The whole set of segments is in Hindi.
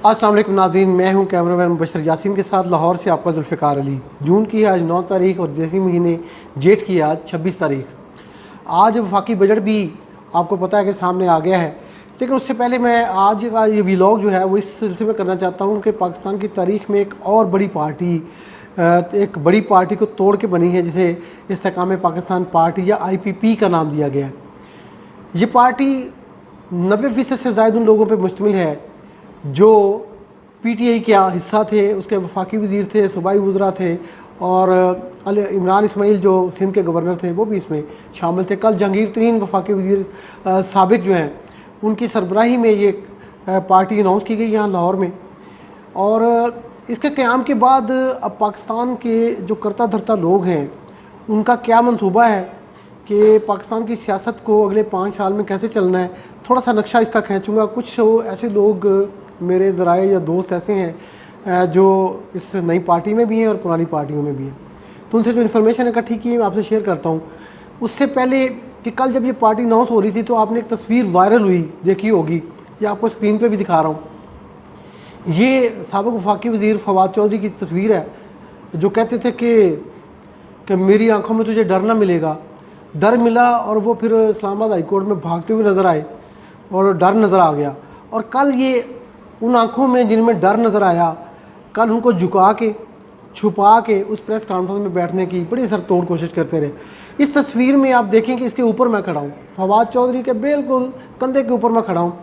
अस्सलाम वालेकुम नाज़रीन, मैं हूं कैमरामैन मुबशर यासीन के साथ लाहौर से आपका जुल्फ़िकार अली। जून की है आज 9 तारीख और जैसे महीने जेठ की है आज 26 तारीख। आज वफाकी बजट भी आपको पता है कि सामने आ गया है, लेकिन उससे पहले मैं आज का ये व्लॉग जो है वो इस सिलसिले में करना चाहता हूँ कि पाकिस्तान की तारीख़ में एक और बड़ी पार्टी एक बड़ी पार्टी को तोड़ के बनी है, जिसे इस्तेकाम पाकिस्तान पार्टी या IPP का नाम दिया गया है। ये पार्टी 90% से ज़ायद उन लोगों पर मुश्तमिल है जो PTI का हिस्सा थे, उसके वफाकी वज़ीर थे, सूबाई वज़रा थे और इमरान इस्माइल जो सिंध के गवर्नर थे वो भी इसमें शामिल थे। कल जहांगीर तरीन वफाकी वज़ीर साबिक जो हैं उनकी सरबराही में ये पार्टी अनाउंस की गई यहाँ लाहौर में। और इसके क़याम के बाद अब पाकिस्तान के जो करता धरता लोग हैं उनका क्या मंसूबा है कि पाकिस्तान की सियासत को अगले 5 साल में कैसे चलना है, थोड़ा सा नक्शा इसका खींचूँगा। कुछ ऐसे लोग मेरे ज़राए या दोस्त ऐसे हैं जो इस नई पार्टी में भी हैं और पुरानी पार्टियों में भी हैं, तो उनसे जो इन्फॉर्मेशन इकट्ठी की मैं आपसे शेयर करता हूँ। उससे पहले कि कल जब ये पार्टी अनाउंस हो रही थी तो आपने एक तस्वीर वायरल हुई देखी होगी, या आपको स्क्रीन पे भी दिखा रहा हूँ। ये साबिक़ वफाकी वज़ीर फवाद चौधरी की तस्वीर है जो कहते थे कि मेरी आंखों में तुझे डर ना मिलेगा। डर मिला और वो फिर इस्लामाबाद हाई कोर्ट में भागते हुए नज़र आए और डर नज़र आ गया। और कल ये उन आँखों में जिनमें डर नज़र आया, कल उनको झुका के छुपा के उस प्रेस कॉन्फ्रेंस में बैठने की बड़ी सरतोड़ कोशिश करते रहे। इस तस्वीर में आप देखें कि इसके ऊपर मैं खड़ा हूँ, फवाद चौधरी के बिल्कुल कंधे के ऊपर मैं खड़ा हूँ।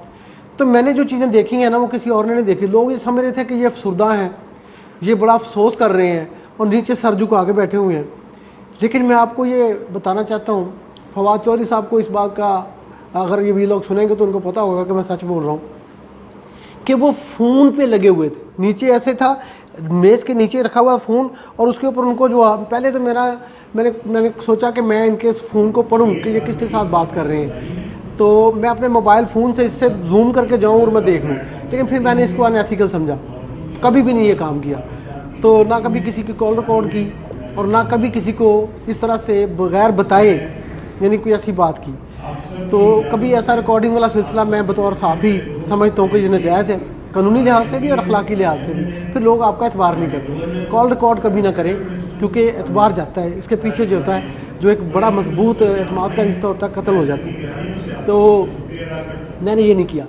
तो मैंने जो चीज़ें देखी हैं ना वो किसी और ने नहीं देखी। लोग ये समझ रहे थे कि ये अफसरदा हैं, ये बड़ा अफसोस कर रहे हैं और नीचे सर झुका के बैठे हुए हैं। लेकिन मैं आपको ये बताना चाहता हूँ, फवाद चौधरी साहब को इस बात का, अगर ये भी लोग सुनेंगे तो उनको पता होगा कि मैं सच बोल रहा हूँ, कि वो फ़ोन पे लगे हुए थे। नीचे ऐसे था, मेज़ के नीचे रखा हुआ फ़ोन और उसके ऊपर उनको जो पहले तो मैंने सोचा कि मैं इनके इस फ़ोन को पढ़ूँ कि ये किसके साथ बात कर रहे हैं, तो मैं अपने मोबाइल फ़ोन से इससे जूम करके जाऊँ और मैं देख लूँ। लेकिन फिर मैंने इसको अनएथिकल समझा, कभी भी नहीं ये काम किया। तो ना कभी किसी की कॉल रिकॉर्ड की और ना कभी किसी को इस तरह से बग़ैर बताए यानी कोई ऐसी बात की। तो कभी ऐसा रिकॉर्डिंग वाला सिलसिला मैं बतौर सहाफ़ी समझता हूँ कि ये नाजायज़ है, कानूनी लिहाज से भी और अखलाकी लिहाज से भी। फिर लोग आपका एतबार नहीं करते। कॉल रिकॉर्ड कभी ना करें क्योंकि एतबार जाता है, इसके पीछे जो होता है, जो एक बड़ा मजबूत एतमाद का रिश्ता होता है, कत्ल हो जाता है। तो मैंने ये नहीं किया,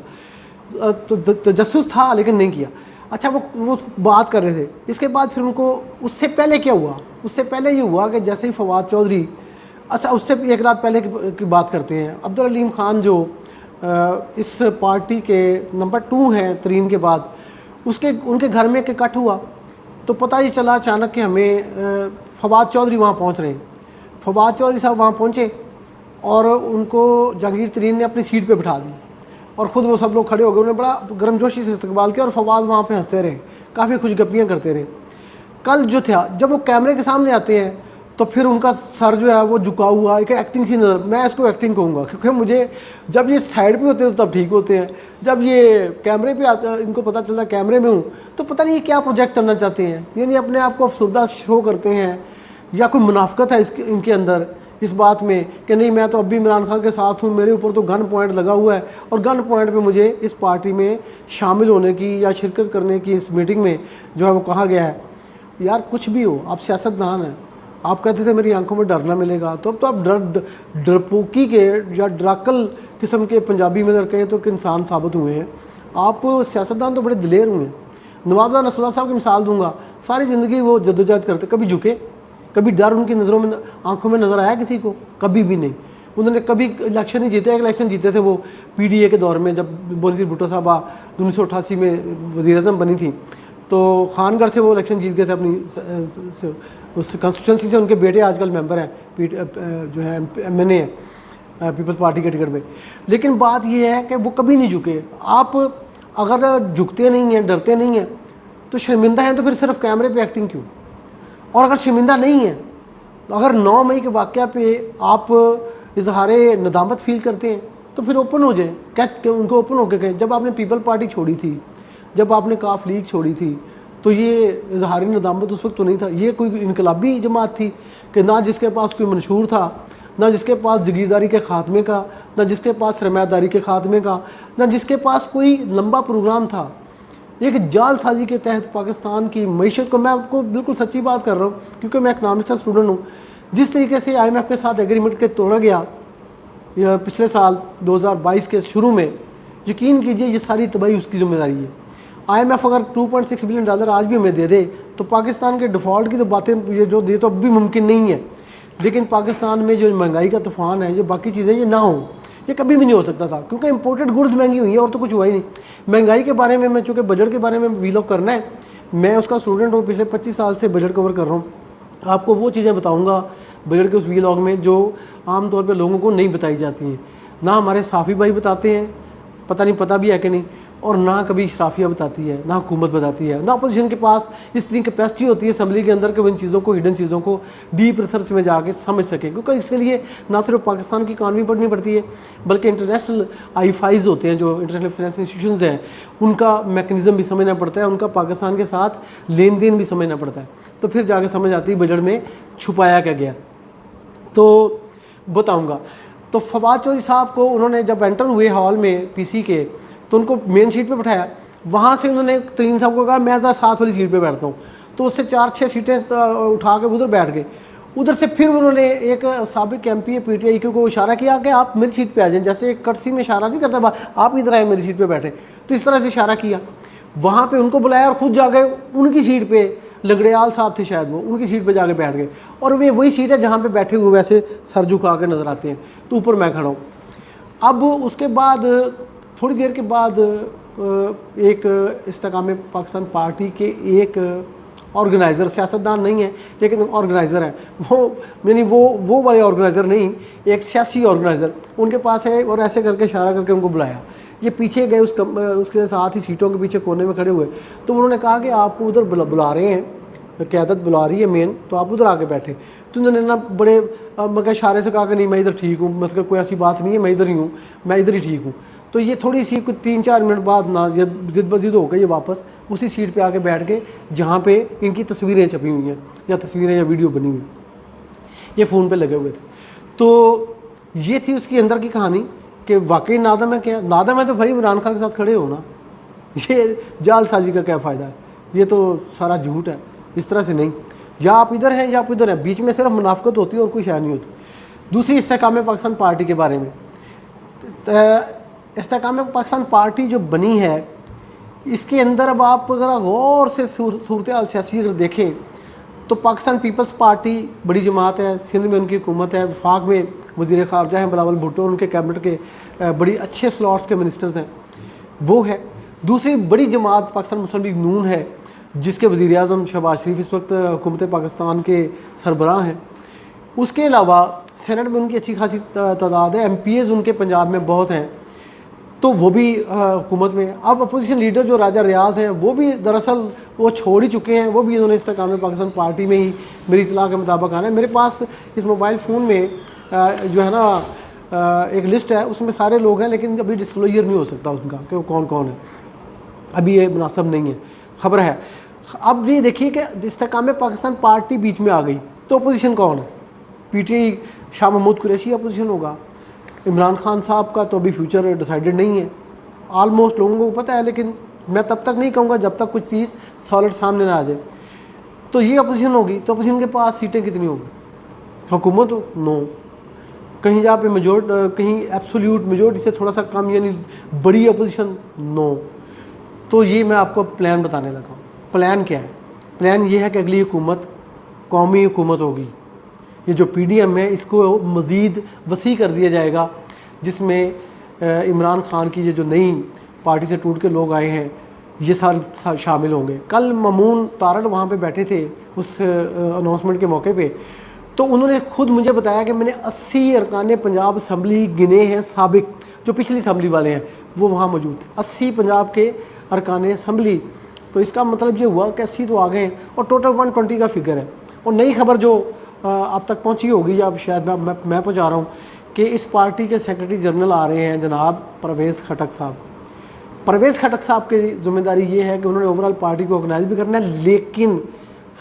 तो तजस्सुस था लेकिन नहीं किया। अच्छा, वो बात कर रहे थे। इसके बाद फिर उनको, उससे पहले क्या हुआ, उससे पहले ये हुआ कि जैसे ही फवाद चौधरी, अच्छा उससे एक रात पहले की बात करते हैं, अब्दुल अलीम ख़ान जो इस पार्टी के नंबर 2 हैं तरीन के बाद, उनके घर में एक कट हुआ तो पता ही चला अचानक कि हमें फवाद चौधरी वहाँ पहुँच रहे हैं। फवाद चौधरी साहब वहाँ पहुँचे और उनको जहांगीर तरीन ने अपनी सीट पे बिठा दी और ख़ुद वो सब लोग खड़े हो गए। उन्होंने बड़ा गर्मजोशी से इस्तकबाल किया और फवाद वहाँ पे हंसते रहे, काफ़ी खुशगपियाँ करते रहे। कल जो था, जब वो कैमरे के सामने आते हैं तो फिर उनका सर जो है वो झुका हुआ, एक एक्टिंग सी नज़र, मैं इसको एक्टिंग कहूँगा क्योंकि मुझे, जब ये साइड पे होते हैं तो तब ठीक होते हैं, जब ये कैमरे पे आते, इनको पता चलता कैमरे में हूँ तो पता नहीं ये क्या प्रोजेक्ट करना चाहते हैं। यानी अपने आप को अफसरदा शो करते हैं या कोई मुनाफिकत है इनके अंदर इस बात में कि नहीं मैं तो अब भी इमरान खान के साथ हूँ, मेरे ऊपर तो गन पॉइंट लगा हुआ है और गन पॉइंट पे मुझे इस पार्टी में शामिल होने की या शिरकत करने की इस मीटिंग में जो है वो कहा गया है। यार कुछ भी हो, आप सियासतदान हैं, आप कहते थे मेरी आंखों में डर ना मिलेगा, तो अब तो आप डरपोकी के या ड्राकल किस्म के, पंजाबी में अगर कहें तो, इंसान साबित हुए हैं। आप सियासतदान तो बड़े दिलेर हुए हैं। नवाब नसरुल्लाह साहब की मिसाल दूंगा, सारी ज़िंदगी वो जद्दोजहद करते, कभी झुके, कभी डर उनकी नज़रों में, आंखों में नज़र आया किसी को? कभी भी नहीं। उन्होंने कभी इलेक्शन ही जीते। एक इलेक्शन जीते थे वो PDA के दौर में, जब बेनज़ीर भुट्टो साहबा 1988 में वज़ीर-ए-आज़म बनी थी, तो खानगढ़ से वो इलेक्शन जीत गए थे अपनी उस कंस्टिट्यूंसी से। उनके बेटे आजकल मेंबर हैं, जो है MNA है पीपल्स पार्टी के टिकट पे। लेकिन बात ये है कि वो कभी नहीं झुके। आप अगर झुकते नहीं हैं, डरते नहीं हैं, तो शर्मिंदा हैं तो फिर सिर्फ कैमरे पे एक्टिंग क्यों? और अगर शर्मिंदा नहीं है, अगर 9 मई के वाक़या पे आप इजहारे नदामत फील करते हैं तो फिर ओपन हो जाए, क्या उनको ओपन होकर कहें। जब आपने पीपल पार्टी छोड़ी थी, जब आपने काफ लीग छोड़ी थी, तो ये इजहारी नदामत उस वक्त तो नहीं था। ये कोई इनकलाबी जमात थी कि ना जिसके पास कोई मंशूर था, ना जिसके पास जगीरदारी के ख़ात्मे का, ना जिसके पास सरमायादारी के ख़ात्मे का, ना जिसके पास कोई लंबा प्रोग्राम था। एक जालसाजी के तहत पाकिस्तान की मईशत को, मैं आपको बिल्कुल सच्ची बात कर रहा हूँ क्योंकि मैं इकनॉमिक्स का स्टूडेंट हूँ, जिस तरीके से IMF के साथ एग्रीमेंट के तोड़ा गया या पिछले साल 2022 के शुरू में, यकीन कीजिए ये सारी तबाही उसकी जिम्मेदारी है। IMF अगर $2.6 बिलियन आज भी हमें दे दे तो पाकिस्तान के डिफ़ॉल्ट की तो बातें ये जो दे तो अब भी मुमकिन नहीं है, लेकिन पाकिस्तान में जो महंगाई का तूफ़ान है, जो बाकी चीज़ें ये ना हो, ये कभी भी नहीं हो सकता था क्योंकि इंपोर्टेड गुड्स महंगी हुई है और तो कुछ हुआ ही नहीं। महंगाई के बारे में मैं, चूँकि बजट के बारे में वीलॉग करना है, मैं उसका स्टूडेंट हूँ, पिछले 25 साल से बजट कवर कर रहा हूँ। आपको वो चीज़ें बताऊँगा बजट के उस वीलॉग में जो आमतौर पर लोगों को नहीं बताई जाती हैं। ना हमारे साफ़ी भाई बताते हैं, पता नहीं पता भी है कि नहीं, और ना कभी शराफिया बताती है, ना हुकूमत बताती है, ना अपोजिशन के पास इतनी कैपेसिटी होती है असम्बली के अंदर कि वो इन चीज़ों को, हिडन चीज़ों को डीप रिसर्च में जाके समझ सकें। क्योंकि इसके लिए ना सिर्फ पाकिस्तान की इकानमी पढ़नी पड़ती है बल्कि इंटरनेशनल IFIs होते हैं, जो इंटरनेशनल फाइनेंस इंस्टीट्यूशंस हैं, उनका मैकेनिज़्म भी समझना पड़ता है, उनका पाकिस्तान के साथ लेन देन भी समझना पड़ता है, तो फिर जाके समझ आती है बजट में छुपाया क्या गया। तो बताऊँगा, तो फवाद चौधरी साहब को उन्होंने जब एंटर हुए हॉल में PC के, तो उनको मेन सीट पे बिठाया। वहाँ से उन्होंने तरीन साहब को कहा मैं ज़रा साथ वाली सीट पे बैठता हूँ, तो उससे 4-6 सीटें उठा के उधर बैठ गए। उधर से फिर उन्होंने एक साबिक MP PTI को इशारा किया कि आप मेरी सीट पे आ जाएं, जैसे एक कर्सी में इशारा नहीं करता आप इधर आए मेरी सीट पे बैठे, तो इस तरह से इशारा किया। वहाँ पे उनको बुलाया और ख़ुद जाके उनकी सीट पे, लगड़ियाल साहब थे शायद, वो उनकी सीट पे जाके बैठ गए, और वे वही सीट है जहाँ पे बैठे हुए वैसे सर झुका के नज़र आते हैं, तो ऊपर मैं खड़ा हूँ। अब उसके बाद थोड़ी देर के बाद एक इस्तेकाम पाकिस्तान पार्टी के एक ऑर्गेनाइज़र, सियासतदान नहीं है लेकिन ऑर्गेनाइज़र है, वो यानी वो वाले ऑर्गेनाइज़र नहीं, एक सियासी ऑर्गेनाइज़र उनके पास है, और ऐसे करके इशारा करके उनको बुलाया। ये पीछे गए उसके साथ ही सीटों के पीछे कोने में खड़े हुए, तो उन्होंने कहा कि आपको उधर बुला रहे हैं, क़यादत बुला रही है मेन, तो आप उधर आके बैठे। तो उन्होंने ना बड़े मगर इशारे से कहा कि नहीं मैं इधर ठीक हूँ, मतलब कोई ऐसी बात नहीं है, मैं इधर ही हूँ, मैं इधर ही ठीक हूँ। तो ये थोड़ी सी कुछ 3-4 मिनट बाद ना ये ज़िद बज़िद हो गई, ये वापस उसी सीट पे आके बैठ के जहाँ पे इनकी तस्वीरें छपी हुई हैं या तस्वीरें या वीडियो बनी हुई, ये फ़ोन पे लगे हुए थे। तो ये थी उसकी अंदर की कहानी कि वाकई नादम है क्या? नादम है तो भाई इमरान खान के साथ खड़े हो ना, ये जालसाजी का क्या फ़ायदा है? ये तो सारा झूठ है, इस तरह से नहीं, या आप इधर हैं या आप इधर हैं, बीच में सिर्फ मुनाफकत होती है और कोई शायद नहीं होती। दूसरी इस्तेकाम पाकिस्तान पार्टी के बारे में, इस्तेकाम पाकिस्तान पार्टी जो बनी है, इसके अंदर अब आप अगर गौर से सूरत हाल सियासी अगर देखें तो पाकिस्तान पीपल्स पार्टी बड़ी जमात है, सिंध में उनकी हुकूमत है, वफाक में वज़ीर ख़ारजा हैं बिलावल भुट्टो, उनके कैबिनेट के बड़ी अच्छे स्लॉट्स के मिनिस्टर्स हैं, वो है। दूसरी बड़ी जमात पाकिस्तान मुस्लिम लीग नून है, जिसके वज़ीर आज़म शहबाज शरीफ इस वक्त हुकूमत पाकिस्तान के सरबराह हैं। उसके अलावा सेनेट में उनकी अच्छी खासी तादाद है, MPs उनके पंजाब में बहुत हैं, तो वो भी हुकूमत में। अब अपोजिशन लीडर जो राजा रियाज हैं वो भी दरअसल वो छोड़ ही चुके हैं, वो भी इन्होंने इस्तेकाम पाकिस्तान पार्टी में ही मेरी इतला के मुताबिक आना है। मेरे पास इस मोबाइल फ़ोन में जो है ना एक लिस्ट है, उसमें सारे लोग हैं, लेकिन अभी डिस्क्लोजर नहीं हो सकता उनका कि वो कौन कौन है, अभी ये मुनासिब नहीं है, ख़बर है। अब ये देखिए कि इस्तेकाम पाकिस्तान पार्टी बीच में आ गई, तो अपोजिशन कौन है? PTI शाह महमूद कुरैशी अपोजिशन होगा, इमरान खान साहब का तो अभी फ्यूचर डिसाइडेड नहीं है, आलमोस्ट लोगों को पता है, लेकिन मैं तब तक नहीं कहूँगा जब तक कुछ चीज़ सॉलिड सामने ना आ जाए। तो ये अपोजिशन होगी, तो अपोजिशन के पास सीटें कितनी होगी? हुकूमत हो 9, कहीं जहाँ पे कहीं एब्सोल्यूट मेजोरिटी से थोड़ा सा कम, यानी बड़ी अपोजिशन 9। तो ये मैं आपको प्लान बताने लगा हूँ। प्लान क्या है? प्लान ये है कि अगली हुकूमत कौमी हुकूमत होगी, ये जो PDM है इसको मज़ीद वसी कर दिया जाएगा, जिसमें इमरान खान की ये जो नई पार्टी से टूट के लोग आए हैं ये सारे शामिल होंगे। कल मामून तारड़ वहाँ पे बैठे थे उस अनाउंसमेंट के मौके पे, तो उन्होंने खुद मुझे बताया कि मैंने 80 अरकान पंजाब असम्बली गिने हैं, साबिक जो पिछली असम्बली वाले हैं वो वहाँ मौजूद थे, 80 पंजाब के अरकान असम्बली। तो इसका मतलब ये हुआ कि 80 तो आ गए हैं, और टोटल 120 का फिगर है। और नई खबर जो आप तक पहुंची होगी, या शायद मैं पहुंचा रहा हूं, कि इस पार्टी के सेक्रेटरी जनरल आ रहे हैं जनाब परवेज़ खटक साहब। परवेज़ खटक साहब की जिम्मेदारी ये है कि उन्होंने ओवरऑल पार्टी को ऑर्गेनाइज भी करना है, लेकिन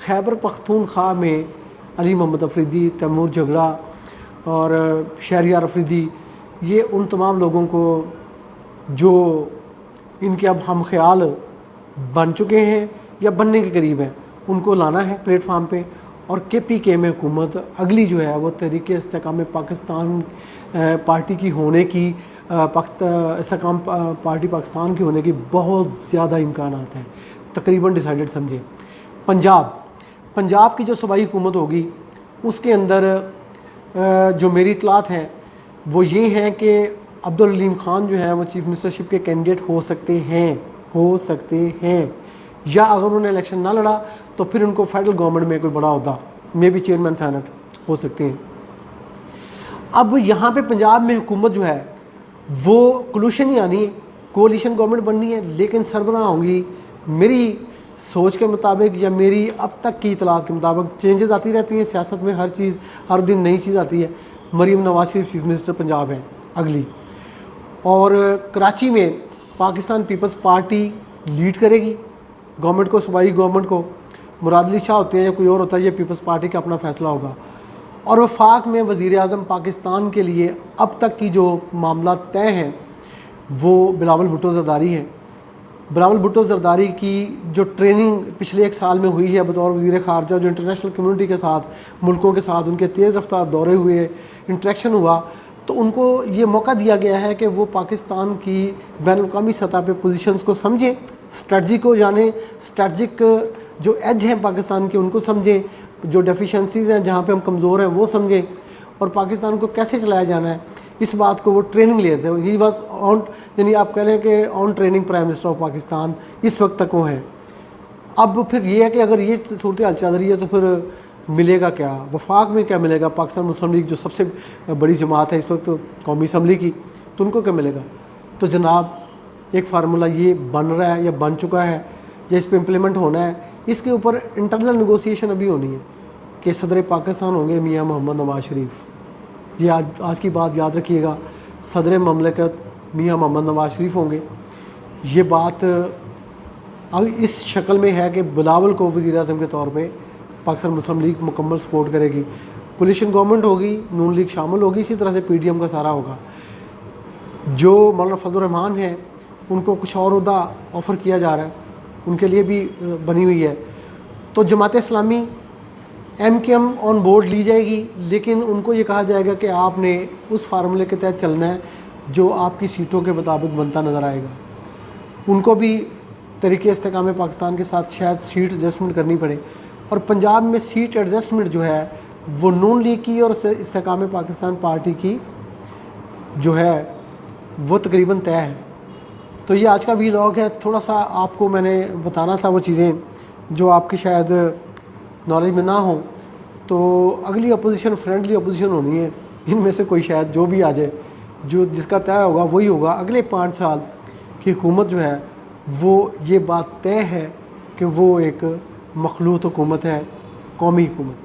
खैबर पख्तूनख्वा में अली मोहम्मद अफरीदी, तैमूर झगड़ा और शहरियार अफरीदी, ये उन तमाम लोगों को जो इनके अब हम ख्याल बन चुके हैं या बनने के करीब हैं, उनको लाना है प्लेटफार्म पे। और KPK में हुकूमत अगली जो है वो तहरीक इस्तेकाम पाकिस्तान पार्टी की होने की, इस्तेकाम पार्टी पाकिस्तान की होने की बहुत ज़्यादा इम्कानात हैं, तकरीबन डिसाइडेड समझे। पंजाब की जो सूबाई हुकूमत होगी उसके अंदर जो मेरी इतलात हैं वो ये हैं कि अब्दुल हलीम खान जो है वो चीफ़ मिनिस्टरशिप के कैंडिडेट हो सकते हैं, या अगर उन्होंने इलेक्शन ना लड़ा तो फिर उनको फेडरल गवर्नमेंट में कोई बड़ा अहदा, मे भी चेयरमैन सेनेट हो सकते हैं। अब यहाँ पे पंजाब में हुकूमत जो है वो कोलिशन ही आनी है, कोलिशन गवर्नमेंट बननी है, लेकिन सरबराह होंगी मेरी सोच के मुताबिक या मेरी अब तक की इतलात के मुताबिक, चेंजेस आती रहती हैं सियासत में, हर दिन नई चीज़ आती है। मरीम नवाज शरीफ चीफ मिनिस्टर पंजाब हैं अगली, और कराची में पाकिस्तान पीपल्स पार्टी लीड करेगी गवर्नमेंट को, सूबाई गवर्नमेंट को। मुराद अली शाह होते हैं या कोई और होता है, ये पीपल्स पार्टी का अपना फैसला होगा। और वफाक में वज़ीर आज़म पाकिस्तान के लिए अब तक की जो मामला तय हैं वो बिलावल भुट्टो ज़रदारी हैं। बिलावल भुट्टो ज़रदारी की जो ट्रेनिंग पिछले 1 साल में हुई है बतौर वज़ीर ख़ारजा, जो इंटरनेशनल कम्युनिटी के साथ, मुल्कों के साथ उनके तेज़ रफ्तार दौरे हुए, इंटरेक्शन हुआ, तो उनको ये मौका दिया गया है कि वो पाकिस्तान की बैनुल-अक़वामी सतह पे पोजीशंस को समझें, स्ट्रेटजी को जानें, स्ट्रेटजिक जो एज हैं पाकिस्तान के उनको समझें, जो डेफिशिएंसीज़ हैं जहाँ पे हम कमज़ोर हैं वो समझें, और पाकिस्तान को कैसे चलाया जाना है इस बात को वो ट्रेनिंग ले रहे थे। ही वॉज ऑन, यानी आप कह लें कि on training prime minister of Pakistan इस वक्त तक वो हैं। अब फिर ये है कि अगर ये सूरत हाल चल रही है तो फिर मिलेगा क्या, वफाक में क्या मिलेगा, पाकिस्तान मुस्लिम लीग जो सबसे बड़ी जमात है इस वक्त कौमी असम्बली की, तो उनको क्या मिलेगा। तो जनाब एक फार्मूला ये बन रहा है या बन चुका है या इस पर इम्प्लीमेंट होना है, इसके ऊपर इंटरनल नेगोशिएशन अभी होनी है कि सदर पाकिस्तान होंगे मियाँ मोहम्मद नवाज शरीफ। ये आज की बात याद रखिएगा, सदर ममलकत मियाँ मोहम्मद नवाज शरीफ होंगे। ये बात अब इस शक्ल में है कि बिलावल को वज़ीर आज़म के तौर पे पाकिस्तान मुस्लिम लीग मुकम्मल सपोर्ट करेगी, कोलिशन गवर्नमेंट होगी, नून लीग शामिल होगी, इसी तरह से PDM का सारा होगा। जो मौलाना फजल रहमान हैं उनको कुछ और उहदा ऑफ़र किया जा रहा है, उनके लिए भी बनी हुई है। तो Jamaat Islami MKM on board ली जाएगी, लेकिन उनको ये कहा जाएगा कि आपने उस फार्मूले के तहत चलना है जो आपकी सीटों के मुताबिक बनता नज़र आएगा। उनको भी तरीके इस्तेकाम पाकिस्तान के साथ शायद सीट एडजस्टमेंट करनी पड़े, और पंजाब में सीट एडजस्टमेंट जो है वो नून लीग की और इस्तेकाम पाकिस्तान पार्टी की जो है वो तकरीबन तय है। तो ये आज का व्लॉग है, थोड़ा सा आपको मैंने बताना था वो चीज़ें जो आपकी शायद नॉलेज में ना हो। तो अगली अपोजिशन फ्रेंडली अपोजिशन होनी है, इनमें से कोई शायद जो भी आ जाए, जो जिसका तय होगा वही होगा। अगले 5 साल की हुकूमत जो है वो ये बात तय है कि वो एक मखलूत हुकूमत है, कौमी हुकूमत।